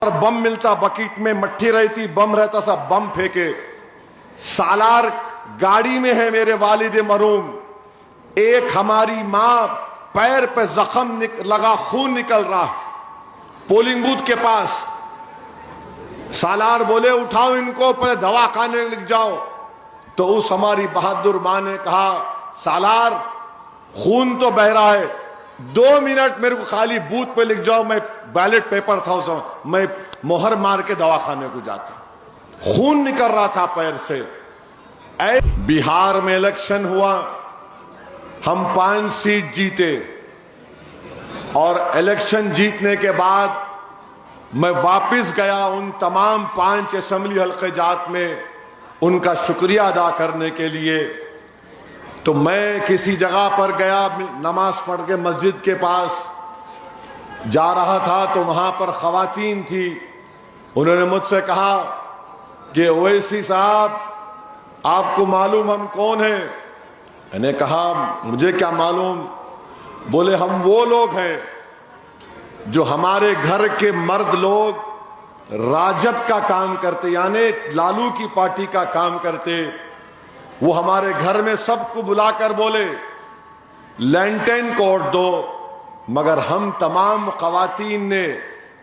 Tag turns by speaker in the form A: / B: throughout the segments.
A: बम मिलता बकेट में, मट्ठी रहती, बम रहता, सब बम फेंके। सालार गाड़ी में है मेरे वालिद मरूम, एक हमारी मां पैर पे जख्म लगा, खून निकल रहा। पोलिंग बूथ के पास सालार बोले उठाओ इनको, पहले दवाखाने लिख जाओ। तो उस हमारी बहादुर मां ने कहा सालार खून तो बह रहा है, 2 मिनट मेरे को खाली बूथ पे लिख जाओ, मैं बैलेट पेपर था उस मैं मोहर मार के दवाखाने को जाता। खून निकल रहा था पैर से। बिहार में इलेक्शन हुआ, हम 5 सीट जीते और इलेक्शन जीतने के बाद मैं वापस गया उन तमाम 5 असेंबली हल्के जात में उनका शुक्रिया अदा करने के लिए। तो मैं किसी जगह पर गया, नमाज पढ़ के मस्जिद के पास जा रहा था, तो वहां पर खवातीन थी। उन्होंने मुझसे कहा कि ओवैसी साहब आपको मालूम हम कौन हैं? मैंने कहा मुझे क्या मालूम। बोले हम वो लोग हैं जो हमारे घर के मर्द लोग राजद का काम करते, यानी लालू की पार्टी का काम करते। वो हमारे घर में सबको बुलाकर बोले लैंटेन कोड दो, मगर हम तमाम खवातीन ने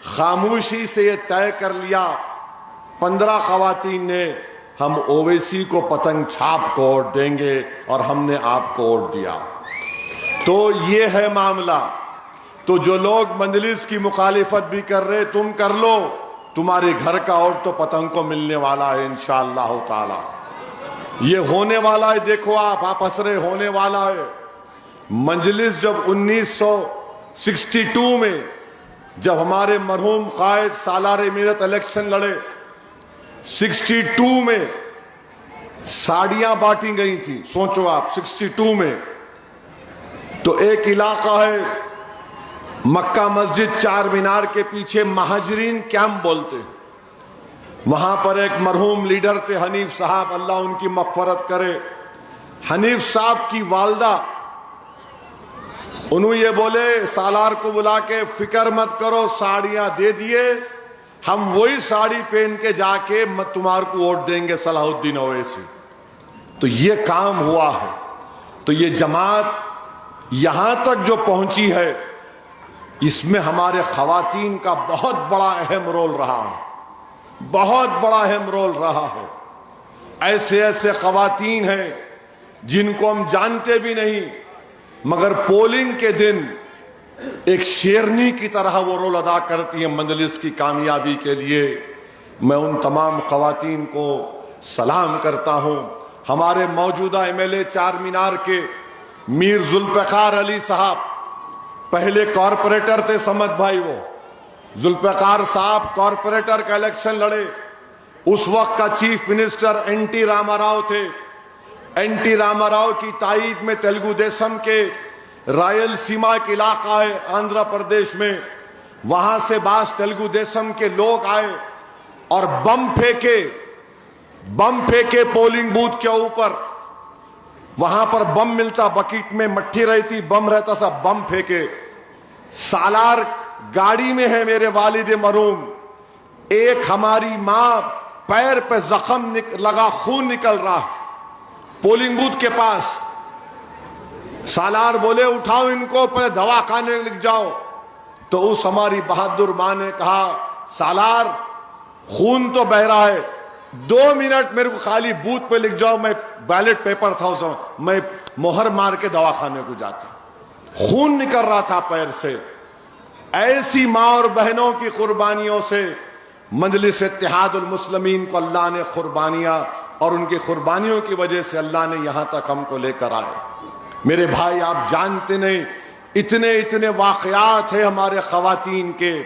A: खामोशी से ये तय कर लिया, 15 खवातीन ने, हम ओवैसी को पतंग छाप को वोट देंगे और हमने आपको वोट दिया। तो ये है मामला। तो जो लोग मंजलिस की मुखालिफत भी कर रहे, तुम कर लो, तुम्हारे घर का वोट तो पतंग को मिलने वाला है इंशाअल्लाह ताला। ये होने वाला है, देखो आप हंस रहे, होने वाला है। मंजलिस जब 1962 में जब हमारे मरहूम कायद सालार मीरत इलेक्शन लड़े, 62 में साड़ियां बांटी गई थी। सोचो आप 62 में। तो एक इलाका है मक्का मस्जिद चार मीनार के पीछे महाजरीन कैंप बोलते, वहां पर एक मरहूम लीडर थे हनीफ साहब, अल्लाह उनकी मग़फ़रत करे। हनीफ साहब की वालदा उन्होंने ये बोले सालार को बुला के फिक्र मत करो, साड़ियां दे दिए, हम वही साड़ी पहन के जाके तुम्हारे को वोट देंगे सलाहुद्दीन ओवैसी। तो ये काम हुआ है। तो ये जमात यहां तक जो पहुंची है, इसमें हमारे खवातीन का बहुत बड़ा अहम रोल रहा है, बहुत बड़ा अहम रोल रहा है। ऐसे ऐसे खवातीन हैं जिनको हम जानते भी नहीं, मगर पोलिंग के दिन एक शेरनी की तरह वो रोल अदा करती है मंजलिस की कामयाबी के लिए। मैं उन तमाम खवातीन को सलाम करता हूं। हमारे मौजूदा एमएलए चार मीनार के मीर जुल्फ़िकार अली साहब पहले कॉरपोरेटर थे, समद भाई। वो जुल्फ़िकार साहब कॉरपोरेटर का इलेक्शन लड़े। उस वक्त का चीफ मिनिस्टर एनटी रामाराव थे। एनटी रामाराव की ताईद में तेलुगु देशम के रायलसीमा के इलाका है आंध्र प्रदेश में, वहां से बास तेलुगु देशम के लोग आए और बम फेंके पोलिंग बूथ के ऊपर। वहां पर बम मिलता बकेट में, मट्ठी रहती, बम रहता, सब बम फेंके। सालार गाड़ी में है मेरे वालिद मरूम, एक हमारी मां पैर पे जख्म लगा, खून निकल रहा। पोलिंग बूथ के पास सालार बोले उठाओ इनको, पहले दवाखाने लिख जाओ। तो उस हमारी बहादुर मां ने कहा सालार खून तो बह रहा है, 2 मिनट मेरे को खाली बूथ पे लिख जाओ, मैं बैलेट पेपर था उस मैं मोहर मार के दवाखाने को जाता। खून निकल रहा था पैर से। ऐसी मां और बहनों की कुर्बानियों से मजलिस इत्तेहादुल मुस्लिमीन को अल्लाह ने कुर्बानियां, और उनकी कुर्बानियों की वजह से अल्लाह ने यहां तक हमको लेकर आए। मेरे भाई आप जानते नहीं, इतने इतने वाकयात है हमारे खवातीन के।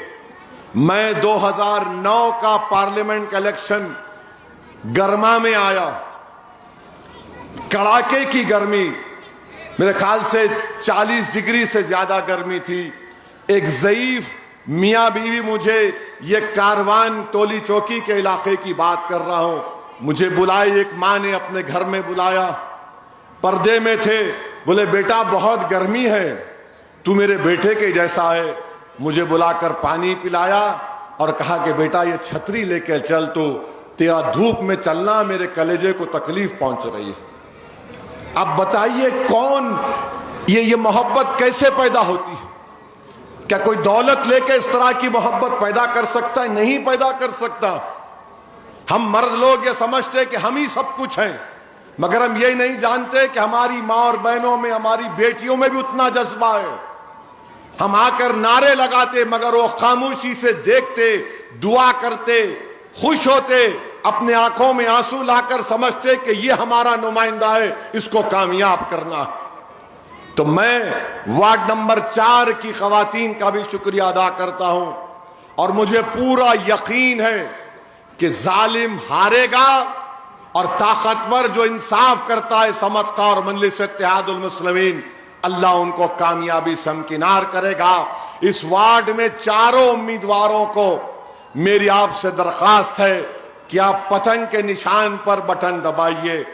A: मैं 2009 का पार्लियामेंट का इलेक्शन गर्मा में आया, कड़ाके की गर्मी, मेरे ख्याल से 40 डिग्री से ज्यादा गर्मी थी। एक ज़ईफ मियाँ बीवी, मुझे ये कारवान टोली चौकी के इलाके की बात कर रहा हूं, मुझे बुलाए, एक माँ ने अपने घर में बुलाया, पर्दे में थे, बोले बेटा बहुत गर्मी है, तू मेरे बेटे के जैसा है। मुझे बुलाकर पानी पिलाया और कहा कि बेटा ये छतरी लेकर चल, तो तेरा धूप में चलना मेरे कलेजे को तकलीफ पहुंच रही है। अब बताइए कौन ये मोहब्बत कैसे पैदा होती है? क्या कोई दौलत लेके इस तरह की मोहब्बत पैदा कर सकता है? नहीं पैदा कर सकता। हम मर्द लोग ये समझते हैं कि हम ही सब कुछ हैं, मगर हम ये नहीं जानते कि हमारी माँ और बहनों में, हमारी बेटियों में भी उतना जज्बा है। हम आकर नारे लगाते मगर वो खामोशी से देखते, दुआ करते, खुश होते, अपने आंखों में आंसू लाकर समझते कि ये हमारा नुमाइंदा है, इसको कामयाब करना है। तो मैं वार्ड नंबर 4 की खवातीन का भी शुक्रिया अदा करता हूं और मुझे पूरा यकीन है कि जालिम हारेगा और ताकतवर जो इंसाफ करता है, समतका और मजलिस इत्तेहादुल मुस्लिमीन, अल्लाह उनको कामयाबी से हमकिनार करेगा। इस वार्ड में चारों उम्मीदवारों को मेरी आपसे दरखास्त है कि आप पतंग के निशान पर बटन दबाइए।